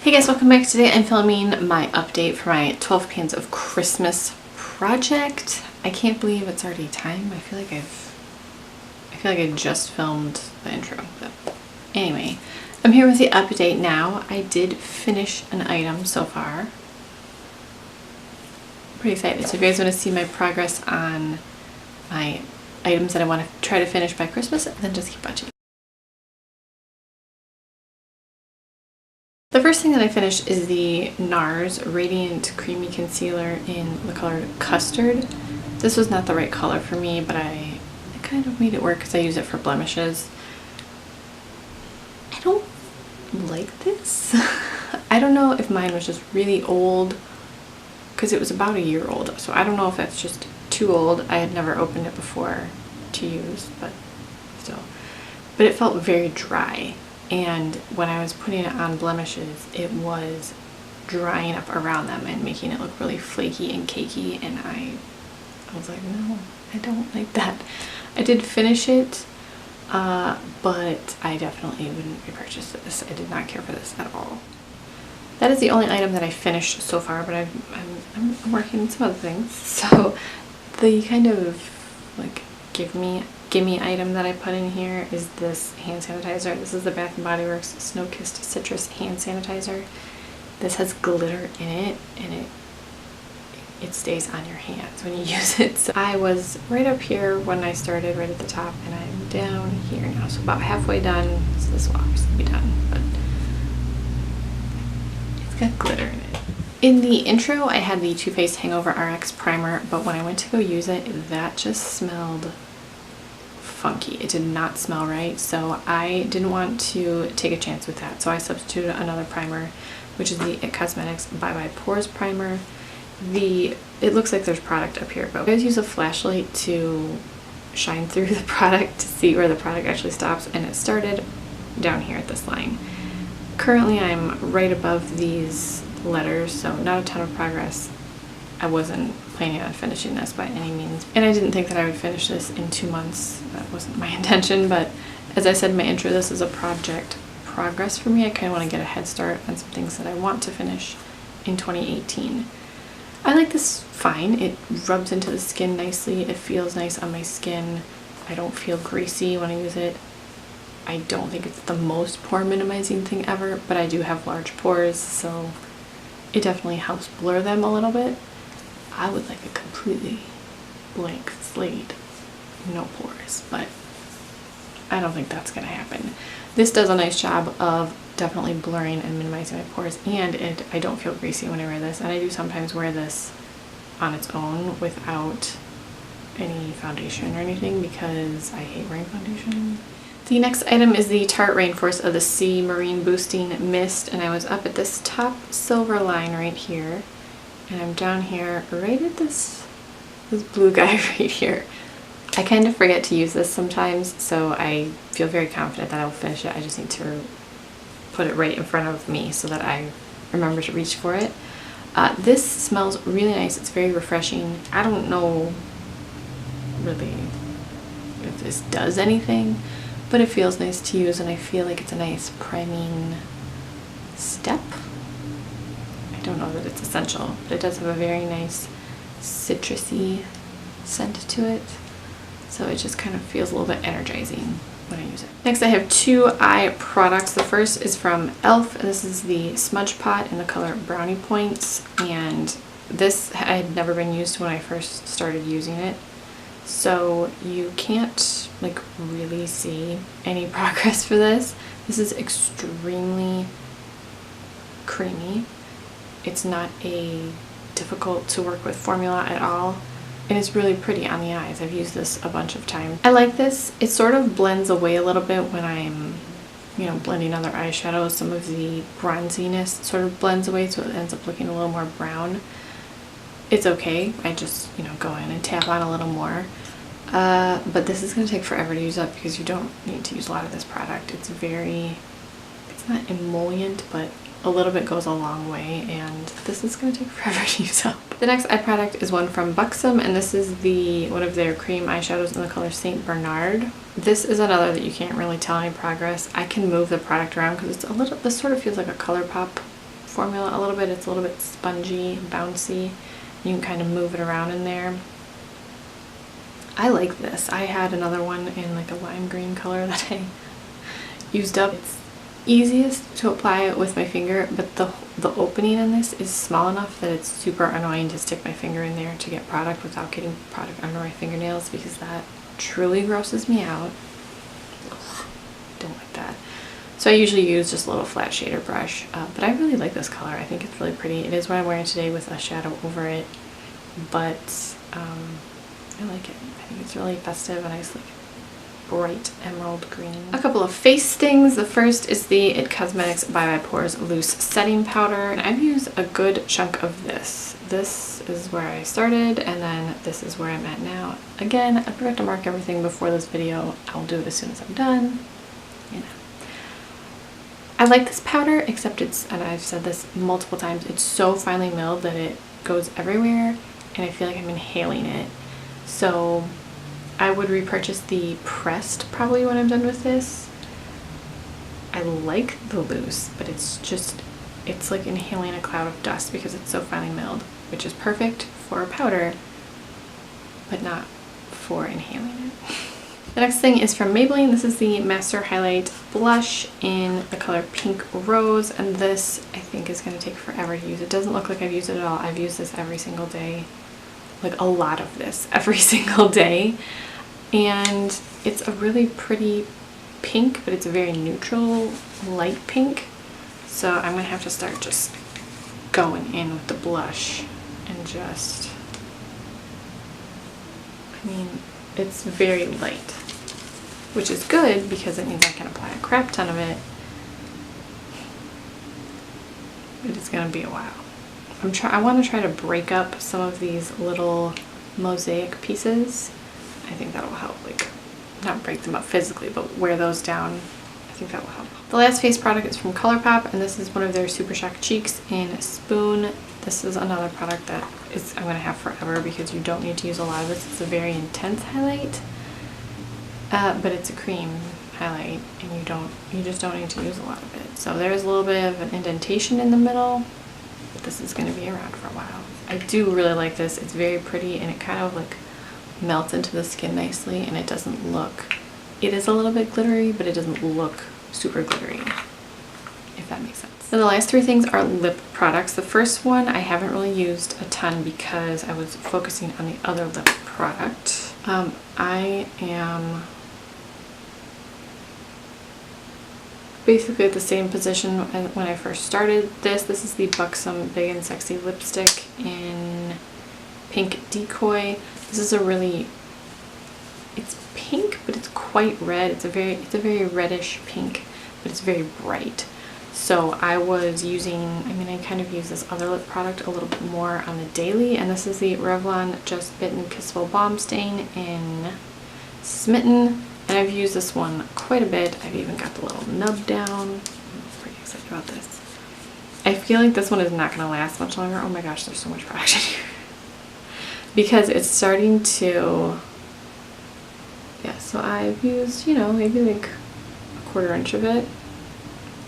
Hey guys, welcome back. Today I'm filming my update for my 12 pans of Christmas project. I can't believe it's already time. I feel like I just filmed the intro, but anyway, I'm here with the update now. I did finish an item so far. Pretty excited. So if you guys want to see my progress on my items that I want to try to finish by Christmas, then just keep watching. The first thing that I finished is the Nars Radiant Creamy Concealer in the color Custard. This was not the right color for me, but I kind of made it work because I use it for blemishes. I don't like this. I don't know if mine was just really old because it was about a year old. So I don't know if that's just too old. I had never opened it before to use, but still. But it felt very dry. And when I was putting it on blemishes, it was drying up around them and making it look really flaky and cakey, and I was like, no, I don't like that. I did finish it, but I definitely wouldn't repurchase this. I did not care for this at all. That is the only item that I finished so far, but I'm working on some other things. So the kind of like gimme item that I put in here is this hand sanitizer. This is the Bath & Body Works Snow Kissed Citrus hand sanitizer. This has glitter in it, and it stays on your hands when you use it. So I was right up here when I started, right at the top, and I'm down here now, so about halfway done. So this will obviously be done, but it's got glitter in it. In the intro, I had the Too Faced Hangover RX primer, but when I went to go use it, that just smelled funky. It did not smell right, so I didn't want to take a chance with that. So I substituted another primer, which is the IT Cosmetics Bye Bye Pores primer. It looks like there's product up here, but I always use a flashlight to shine through the product to see where the product actually stops, and it started down here at this line. Currently I'm right above these letters, so not a ton of progress. I wasn't planning on finishing this by any means, and I didn't think that I would finish this in 2 months. That wasn't my intention, but as I said in my intro, this is a project progress for me. I kind of want to get a head start on some things that I want to finish in 2018. I like this fine. It rubs into the skin nicely. It feels nice on my skin. I don't feel greasy when I use it. I don't think it's the most pore minimizing thing ever, but I do have large pores, so it definitely helps blur them a little bit. I would like a completely blank slate, no pores, but I don't think that's gonna happen. This does a nice job of definitely blurring and minimizing my pores, and I don't feel greasy when I wear this, and I do sometimes wear this on its own without any foundation or anything because I hate wearing foundation. The next item is the Tarte Rainforest of the Sea Marine Boosting Mist, and I was up at this top silver line right here, and I'm down here right at this blue guy right here. I kind of forget to use this sometimes, so I feel very confident that I will finish it. I just need to put it right in front of me so that I remember to reach for it. This smells really nice. It's very refreshing. I don't know really if this does anything, but it feels nice to use, and I feel like it's a nice priming step. I don't know that it's essential, but it does have a very nice citrusy scent to it, so it just kind of feels a little bit energizing when I use it. Next, I have two eye products. The first is from e.l.f. and this is the Smudge Pot in the color Brownie Points, and this had never been used when I first started using it, so you can't like really see any progress for this. This is extremely creamy. It's not a difficult to work with formula at all, and it's really pretty on the eyes. I've used this a bunch of times. I like this. It sort of blends away a little bit when I'm, you know, blending other eyeshadows. Some of the bronziness sort of blends away, so it ends up looking a little more brown. It's okay. I just, you know, go in and tap on a little more. But this is going to take forever to use up because you don't need to use a lot of this product. It's not emollient, but a little bit goes a long way, and this is going to take forever to use up. The next eye product is one from Buxom, and this is one of their cream eyeshadows in the color Saint Bernard. This is another that you can't really tell any progress. I can move the product around because it's a little, this sort of feels like a ColourPop formula a little bit. It's a little bit spongy, bouncy. You can kind of move it around in there. I like this. I had another one in like a lime green color that I used up. It's easiest to apply it with my finger, but the opening in this is small enough that it's super annoying to stick my finger in there to get product without getting product under my fingernails, because that truly grosses me out. Ugh, don't like that. So I usually use just a little flat shader brush, but I really like this color. I think it's really pretty. It is what I'm wearing today with a shadow over it, but I like it. I think it's really festive, and I just like bright emerald green. A couple of face things. The first is the IT Cosmetics Bye Bye Pores Loose Setting Powder, and I've used a good chunk of this. This is where I started, and then this is where I'm at now. Again, I forgot to mark everything before this video. I'll do it as soon as I'm done. You know. I like this powder, except it's, and I've said this multiple times, it's so finely milled that it goes everywhere, and I feel like I'm inhaling it. So I would repurchase the pressed probably when I'm done with this. I like the loose, but it's just, it's like inhaling a cloud of dust because it's so finely milled, which is perfect for a powder, but not for inhaling it. The next thing is from Maybelline. This is the Master Highlight Blush in the color Pink Rose, and this I think is going to take forever to use. It doesn't look like I've used it at all. I've used this every single day, like a lot of this every single day, and it's a really pretty pink, but it's a very neutral light pink, so I'm gonna have to start just going in with the blush and just, I mean, it's very light, which is good because it means I can apply a crap ton of it, but it's gonna be a while. I want to try to break up some of these little mosaic pieces. I think that'll help, like, not break them up physically, but wear those down. I think that will help. The last face product is from ColourPop, and this is one of their Super Shock Cheeks in Spoon. This is another product that I'm going to have forever because you don't need to use a lot of this. It's a very intense highlight, but it's a cream highlight, and you just don't need to use a lot of it. So there's a little bit of an indentation in the middle. This is going to be around for a while. I do really like this. It's very pretty, and it kind of like melts into the skin nicely, and it doesn't look, it is a little bit glittery, but it doesn't look super glittery, if that makes sense. Then the last three things are lip products. The first one I haven't really used a ton because I was focusing on the other lip product. I am basically at the same position when I first started this. This is the Buxom Big and Sexy Lipstick in Pink Decoy. This is a really, it's pink, but it's quite red. It's a very reddish pink, but it's very bright. So I was using, I mean, I kind of use this other lip product a little bit more on the daily, and this is the Revlon Just Bitten Kissable Balm Stain in Smitten. And I've used this one quite a bit. I've even got the little nub down. I'm pretty excited about this. I feel like this one is not going to last much longer. Oh my gosh, there's so much product in here. Because it's starting to, yeah, so I've used, you know, maybe like a 1/4 inch of it.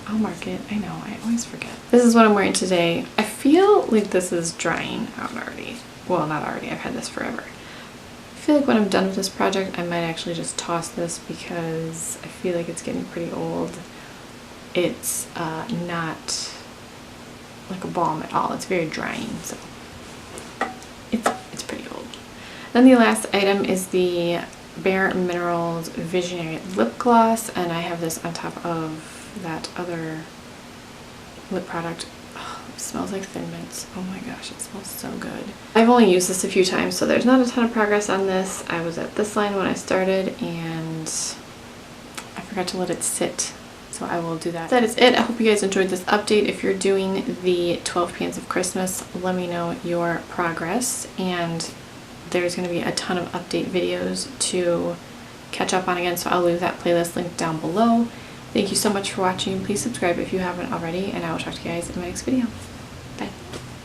I'll mark it. I know, I always forget. This is what I'm wearing today. I feel like this is drying out already. Well, not already. I've had this forever. I feel like when I'm done with this project, I might actually just toss this because I feel like it's getting pretty old. It's not like a balm at all. It's very drying, so it's pretty old. Then the last item is the Bare Minerals Visionary Lip Gloss, and I have this on top of that other lip product. Oh, it smells like Thin Mints. Oh my gosh, it smells so good. I've only used this a few times, so there's not a ton of progress on this. I was at this line when I started, and I forgot to let it sit, so I will do that. That is it. I hope you guys enjoyed this update. If you're doing the 12 Pans of Christmas, let me know your progress, and there's going to be a ton of update videos to catch up on again, so I'll leave that playlist link down below. Thank you so much for watching. Please subscribe if you haven't already, and I will talk to you guys in my next video.